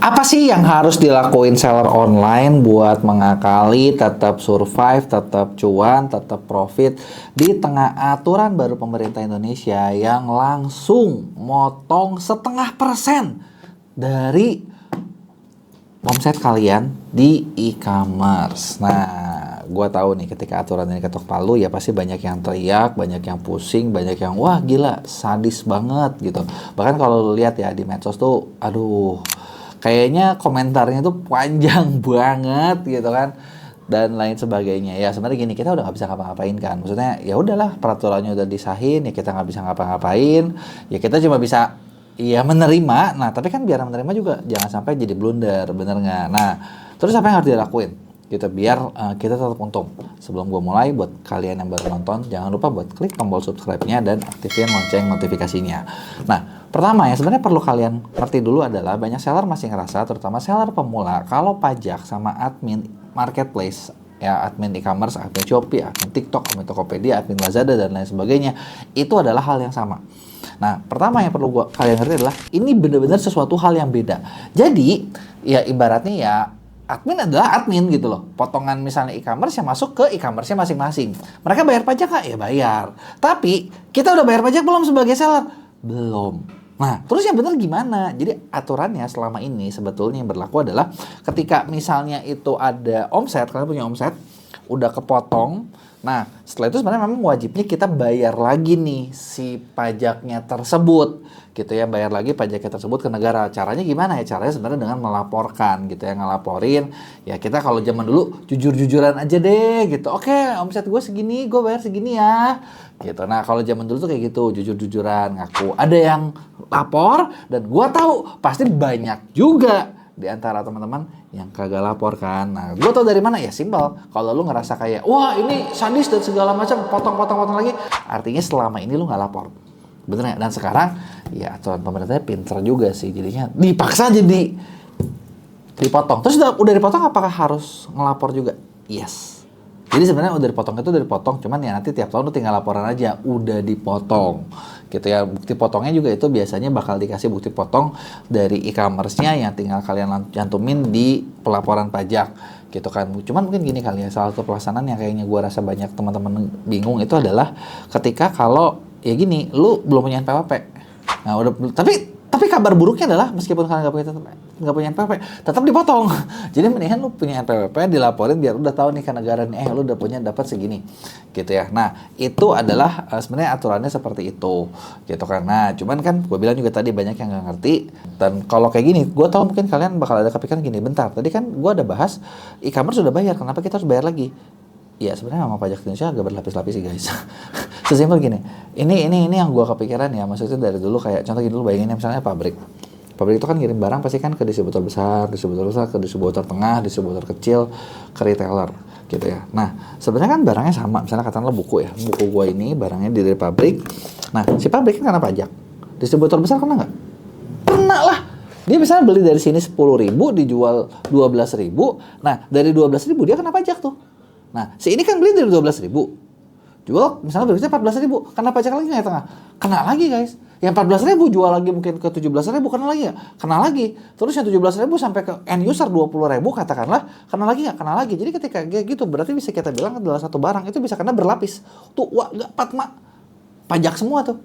Apa sih yang harus dilakuin seller online buat mengakali, tetap survive, tetap cuan, tetap profit di tengah aturan baru pemerintah Indonesia yang langsung motong 0,5% dari omset kalian di e-commerce. Nah, gua tahu nih ketika aturan ini ketok palu ya pasti banyak yang teriak, banyak yang pusing, banyak yang wah gila sadis banget gitu. Bahkan kalau lu lihat ya di medsos tuh, aduh, kayaknya komentarnya tuh panjang banget gitu kan dan lain sebagainya. Ya sebenarnya gini, kita udah nggak bisa ngapa-ngapain kan. Maksudnya ya udahlah, peraturannya udah disahin, ya kita nggak bisa ngapa-ngapain. Ya kita cuma bisa iya menerima. Nah tapi kan biar menerima juga jangan sampai jadi blunder, bener nggak? Nah terus apa yang harus dilakuin gitu biar kita tetap untung? Sebelum gue mulai, buat kalian yang baru nonton, jangan lupa buat klik tombol subscribe-nya dan aktifin lonceng notifikasinya. Nah pertama yang sebenarnya perlu kalian ngerti dulu adalah banyak seller masih ngerasa, terutama seller pemula, kalau pajak sama admin marketplace, ya admin e-commerce, admin Shopee, admin TikTok, admin Tokopedia, admin Lazada dan lain sebagainya, itu adalah hal yang sama. Nah, pertama yang perlu kalian ngerti adalah ini benar-benar sesuatu hal yang beda. Jadi, ya ibaratnya ya admin adalah admin gitu loh. Potongan misalnya e-commerce yang masuk ke e-commerce-nya masing-masing. Mereka bayar pajak nggak? Ya bayar. Tapi, kita udah bayar pajak belum sebagai seller? Belum. Nah, terus yang benar gimana? Jadi aturannya selama ini sebetulnya yang berlaku adalah ketika misalnya itu ada omset, kalian punya omset, udah kepotong. Nah, setelah itu sebenarnya memang wajibnya kita bayar lagi nih si pajaknya tersebut, gitu ya, bayar lagi pajaknya tersebut ke negara. Caranya gimana ya? Caranya sebenarnya dengan melaporkan, gitu ya, ngelaporin. Ya kita kalau zaman dulu jujur-jujuran aja deh, gitu. Oke, omset gue segini, gue bayar segini ya, gitu. Nah, kalau zaman dulu tuh kayak gitu, jujur-jujuran, ngaku. Ada yang lapor dan gue tahu pasti banyak juga di antara teman-teman yang kagak lapor kan. Nah, gue tau dari mana ya? Simpel. Kalau lu ngerasa kayak, wah ini sadis dan segala macam, potong lagi, artinya selama ini lu nggak lapor. Bener ya? Dan sekarang, ya aturan pemerintahnya pinter juga sih. Jadinya dipaksa jadi dipotong. Terus udah dipotong, apakah harus ngelapor juga? Yes. Jadi sebenarnya udah dipotong, cuman ya nanti tiap tahun lu tinggal laporan aja, udah dipotong. Gitu ya, bukti potongnya juga itu biasanya bakal dikasih bukti potong dari e-commerce-nya yang tinggal kalian cantumin di pelaporan pajak gitu kan. Cuman mungkin gini kali ya, salah satu pelaksanaan yang kayaknya gue rasa banyak teman-teman bingung itu adalah ketika kalau ya gini, lu belum punya NPWP. Nah, tapi kabar buruknya adalah meskipun kalian nggak punya NPWP, tetap dipotong. Jadi mendingan lu punya NPWP, dilaporin biar udah tahu nih ke negara nih, lu udah punya dapat segini, gitu ya. Nah itu adalah sebenarnya aturannya seperti itu, gitu kan. Nah cuman kan gue bilang juga tadi banyak yang nggak ngerti. Dan kalau kayak gini, gue tahu mungkin kalian bakal ada kepikiran gini, bentar, tadi kan gue ada bahas e-commerce sudah bayar, kenapa kita harus bayar lagi? Ya sebenarnya memang pajak Indonesia agak berlapis-lapis sih guys. Sesimpel gini, ini yang gue kepikiran ya, maksudnya dari dulu kayak contoh gini dulu, bayangin misalnya pabrik itu kan ngirim barang pasti kan ke distributor besar ke distributor tengah, distributor kecil, ke retailer gitu ya. Nah sebenarnya kan barangnya sama, misalnya katakanlah buku gue ini barangnya dari pabrik. Nah si pabrik kan kena pajak, distributor besar kena nggak? Kena lah. Dia misalnya beli dari sini 10.000, dijual 12.000. Nah dari 12.000 dia kena pajak tuh. Nah, si ini kan beli dari 12.000. Jual misalnya berarti 14.000. Kena pajak lagi nggak ya tengah? Kena lagi guys. Yang 14.000 jual lagi mungkin ke 17.000, kena lagi nggak? Kena lagi. Terus yang 17.000 sampai ke end user 20.000 katakanlah, kena lagi nggak? Kena lagi. Jadi ketika kayak gitu berarti bisa kita bilang adalah satu barang itu bisa kena berlapis. Tuh, wah nggak patma. Pajak semua tuh.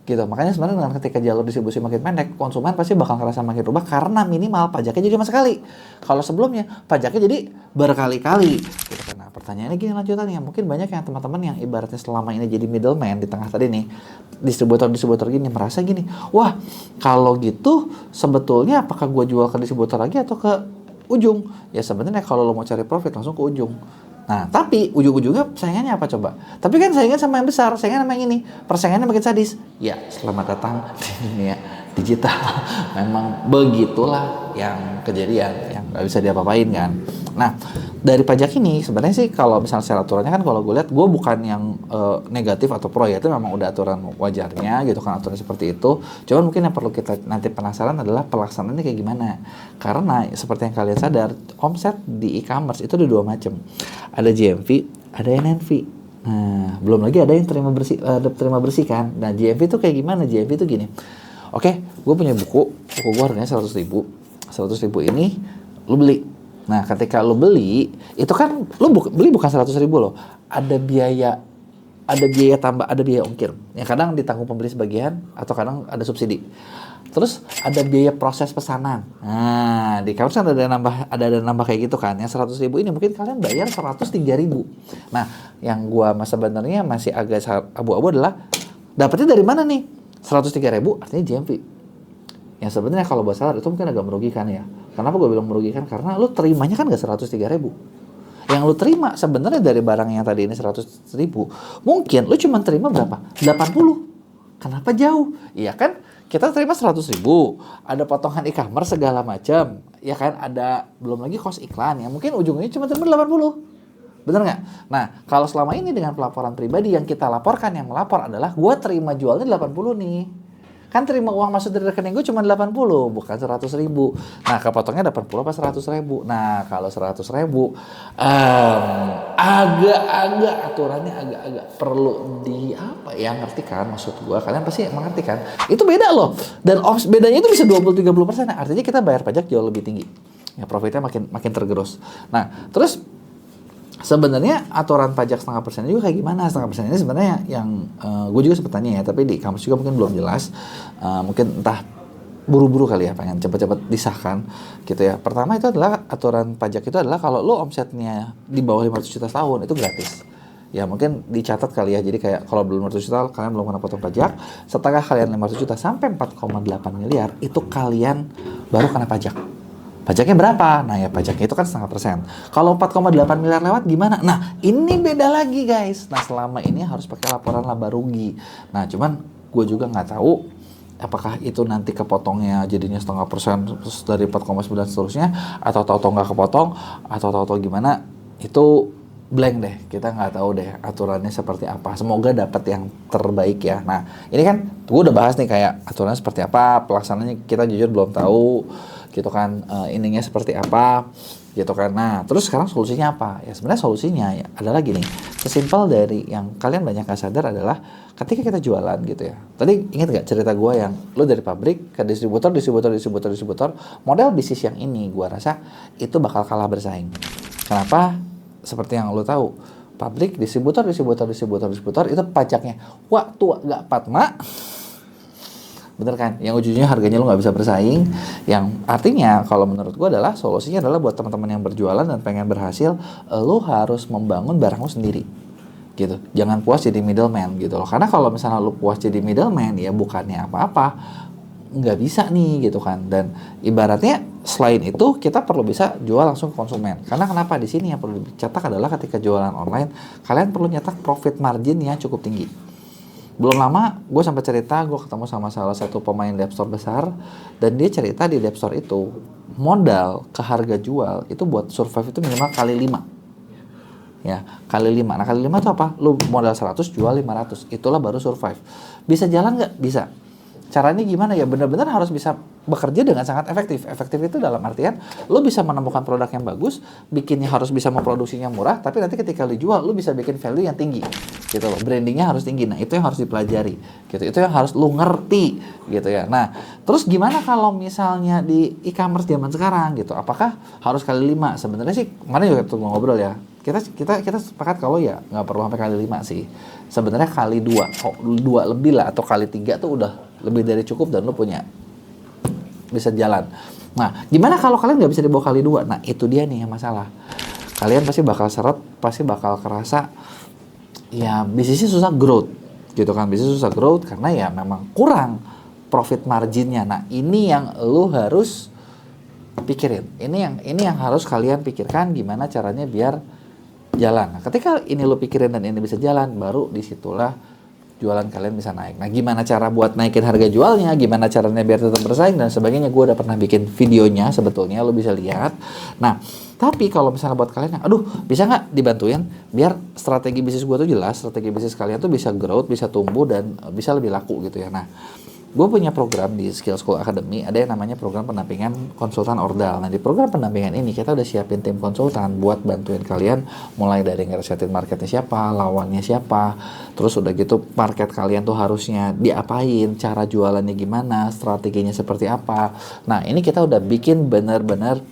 Gitu. Makanya sebenarnya dengan ketika jalur distribusi makin pendek, konsumen pasti bakal ngerasa makin rubah karena minimal pajaknya jadi cuma sekali. Kalau sebelumnya pajaknya jadi berkali-kali. Gitu. Nah, pertanyaannya gini lanjutannya, mungkin banyak yang teman-teman yang ibaratnya selama ini jadi middleman di tengah tadi nih, distributor gini merasa gini, wah kalau gitu sebetulnya apakah gue jual ke distributor lagi atau ke ujung? Ya sebenarnya kalau lo mau cari profit langsung ke ujung. Nah, tapi ujung-ujungnya saingannya apa coba? Tapi kan saingan sama yang besar, saingan sama yang ini. Persaingannya makin sadis. Ya, selamat datang di dunia digital. Memang begitulah yang kejadian, yang nggak bisa diapa-apain kan. Nah, dari pajak ini sebenarnya sih kalau misalnya secara aturannya kan kalau gue lihat, gue bukan yang negatif atau pro ya, itu memang udah aturan wajarnya gitu kan, aturan seperti itu. Cuman mungkin yang perlu kita nanti penasaran adalah pelaksanaannya kayak gimana. Karena seperti yang kalian sadar, omset di e-commerce itu ada dua macam. Ada GMV, ada NNV. Nah, belum lagi ada yang terima bersih kan. Nah, GMV itu kayak gimana? GMV itu gini. Oke, gue punya buku gue harganya 100.000. 100.000 ini lu beli. Nah, ketika lu beli, itu kan lu beli bukan 100.000 loh. Ada biaya tambah, ada biaya ongkir. Yang kadang ditanggung pembeli sebagian atau kadang ada subsidi. Terus ada biaya proses pesanan. Nah, di e-commerce kan ada nambah kayak gitu kan. Yang 100.000 ini mungkin kalian bayar 103.000. Nah, yang gua sebenarnya masih agak abu-abu adalah dapetnya dari mana nih? 103.000 artinya GMV. Yang sebenarnya kalau buat seller itu mungkin agak merugikan ya. Kenapa gue bilang merugikan? Karena lu terimanya kan gak 103.000. Yang lu terima sebenarnya dari barang yang tadi ini 100.000, mungkin lu cuma terima berapa? 80. Kenapa jauh? Iya kan? Kita terima 100.000, ada potongan e-commerce segala macam, ya kan? Ada belum lagi cost iklan yang mungkin ujungnya cuma terima 80. Bener nggak? Nah, kalau selama ini dengan pelaporan pribadi yang kita laporkan, yang melapor adalah gue terima jualnya 80 nih. Kan terima uang masuk dari rekening gue cuma 80, bukan 100.000. Nah, kepotongnya 80 apa 100.000. Nah, kalau 100.000, agak-agak aturannya agak-agak perlu ngerti kan maksud gue. Kalian pasti mengerti kan? Itu beda loh. Dan bedanya itu bisa 20-30%. Artinya kita bayar pajak jauh lebih tinggi. Ya, profitnya makin tergerus. Nah, terus sebenarnya aturan pajak 0,5% juga kayak gimana? 0,5% ini sebenarnya yang gue juga sempat tanya ya, tapi di kampus juga mungkin belum jelas. Mungkin entah buru-buru kali ya, pengen cepet-cepet disahkan gitu ya. Pertama itu adalah aturan pajak itu adalah kalau lo omsetnya di bawah 500 juta setahun itu gratis. Ya mungkin dicatat kali ya, jadi kayak kalau belum 500 juta kalian belum kena potong pajak. Setelah kalian 500 juta sampai 4,8 miliar itu kalian baru kena pajak. Pajaknya berapa? Nah ya pajaknya itu kan 0,5%. Kalau 4,8 miliar lewat gimana? Nah ini beda lagi guys. Nah selama ini harus pakai laporan laba rugi. Nah cuman gue juga nggak tahu apakah itu nanti kepotongnya jadinya 0,5% terus dari 4,9 seterusnya, atau tahu-tahu nggak kepotong, atau tahu-tahu gimana, itu blank deh, kita nggak tahu deh aturannya seperti apa. Semoga dapat yang terbaik ya. Nah ini kan gue udah bahas nih kayak aturannya seperti apa, pelaksananya kita jujur belum tahu gitu kan, ininya seperti apa gitu kan. Nah terus sekarang solusinya apa? Ya sebenarnya solusinya ya adalah gini, sesimpel dari yang kalian banyak gak sadar adalah ketika kita jualan gitu ya. Tadi ingat gak cerita gue yang lo dari pabrik ke distributor, model bisnis yang ini gue rasa itu bakal kalah bersaing. Kenapa? Seperti yang lo tahu, pabrik, distributor itu pajaknya wah tua gak patma. Bener kan? Yang ujungnya harganya lo nggak bisa bersaing. Yang artinya kalau menurut gue adalah solusinya adalah buat teman-teman yang berjualan dan pengen berhasil, lo harus membangun barang lo sendiri gitu. Jangan puas jadi middleman gitu loh. Karena kalau misalnya lo puas jadi middleman ya bukannya apa-apa, nggak bisa nih gitu kan. Dan ibaratnya selain itu kita perlu bisa jual langsung ke konsumen. Karena kenapa di sini yang perlu dicetak adalah ketika jualan online kalian perlu nyetak profit margin yang cukup tinggi. Belum lama gue sampai cerita gue ketemu sama salah satu pemain Depstore besar, dan dia cerita di Depstore itu modal ke harga jual itu buat survive itu minimal kali 5 ya, kali 5. Nah kali 5 itu apa? Lu modal 100 jual 500, itulah baru survive. Bisa jalan nggak? Bisa. Caranya gimana ya? Benar-benar harus bisa bekerja dengan sangat efektif. Efektif itu dalam artian lo bisa menemukan produk yang bagus, bikinnya harus bisa memproduksinya murah, tapi nanti ketika lo jual lo bisa bikin value yang tinggi gitu loh. Brandingnya harus tinggi. Nah itu yang harus dipelajari gitu. Itu yang harus lo ngerti gitu ya. Nah terus gimana kalau misalnya di e-commerce zaman sekarang gitu? Apakah harus kali 5? Sebenarnya sih kemarin juga tuh ngobrol ya. Kita sepakat kalau ya nggak perlu sampai kali 5 sih. Sebenarnya kali 2 lebih lah, atau kali 3 tuh udah lebih dari cukup dan lo punya bisa jalan. Nah gimana kalau kalian nggak bisa dibawa kali 2? Nah itu dia nih yang masalah. Kalian pasti bakal seret, pasti bakal kerasa ya bisnisnya susah growth gitu kan. Bisnis susah growth karena ya memang kurang profit marginnya. Nah ini yang lo harus pikirin. Ini yang harus kalian pikirkan gimana caranya biar jalan. Nah, ketika ini lo pikirin dan ini bisa jalan, baru disitulah jualan kalian bisa naik. Nah, gimana cara buat naikin harga jualnya, gimana caranya biar tetap bersaing dan sebagainya, gue udah pernah bikin videonya sebetulnya, lo bisa lihat. Nah, tapi kalau misalnya buat kalian, aduh, bisa nggak dibantuin biar strategi bisnis gue tuh jelas, strategi bisnis kalian tuh bisa growth, bisa tumbuh dan bisa lebih laku gitu ya. Nah, gue punya program di Skill School Academy, ada yang namanya program pendampingan konsultan ordal. Nah, di program pendampingan ini kita udah siapin tim konsultan buat bantuin kalian mulai dari ngerisetin marketnya siapa, lawannya siapa, terus udah gitu market kalian tuh harusnya diapain, cara jualannya gimana, strateginya seperti apa. Nah, ini kita udah bikin bener-bener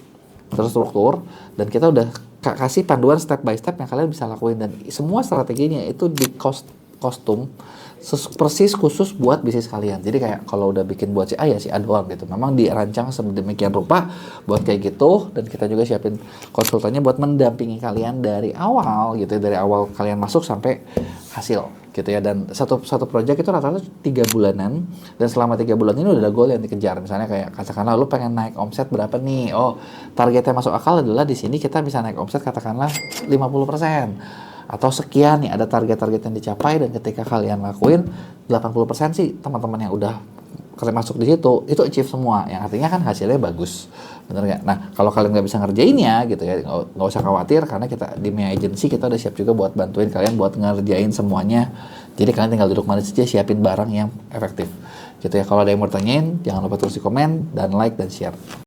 terstruktur dan kita udah kasih panduan step by step yang kalian bisa lakuin, dan semua strateginya itu di kostum persis khusus buat bisnis kalian. Jadi kayak kalau udah bikin buat si A ya si A doang gitu. Memang dirancang sedemikian rupa buat kayak gitu, dan kita juga siapin konsultannya buat mendampingi kalian dari awal gitu ya, dari awal kalian masuk sampai hasil gitu ya. Dan satu project itu rata-rata 3 bulanan, dan selama 3 bulan ini udah ada goal yang dikejar. Misalnya kayak katakanlah lu pengen naik omset berapa nih, oh targetnya masuk akal adalah di sini kita bisa naik omset katakanlah 50% atau sekian nih, ada target-target yang dicapai, dan ketika kalian lakuin 80% sih teman-teman yang udah kalian masuk di situ itu achieve semua, yang artinya kan hasilnya bagus, bener nggak? Nah, kalau kalian nggak bisa ngerjainnya gitu ya, nggak usah khawatir, karena kita di Mia Agency kita udah siap juga buat bantuin kalian buat ngerjain semuanya. Jadi kalian tinggal duduk manis aja, siapin barang yang efektif gitu ya. Kalau ada yang mau tanyain, jangan lupa tulis di komen dan like dan share.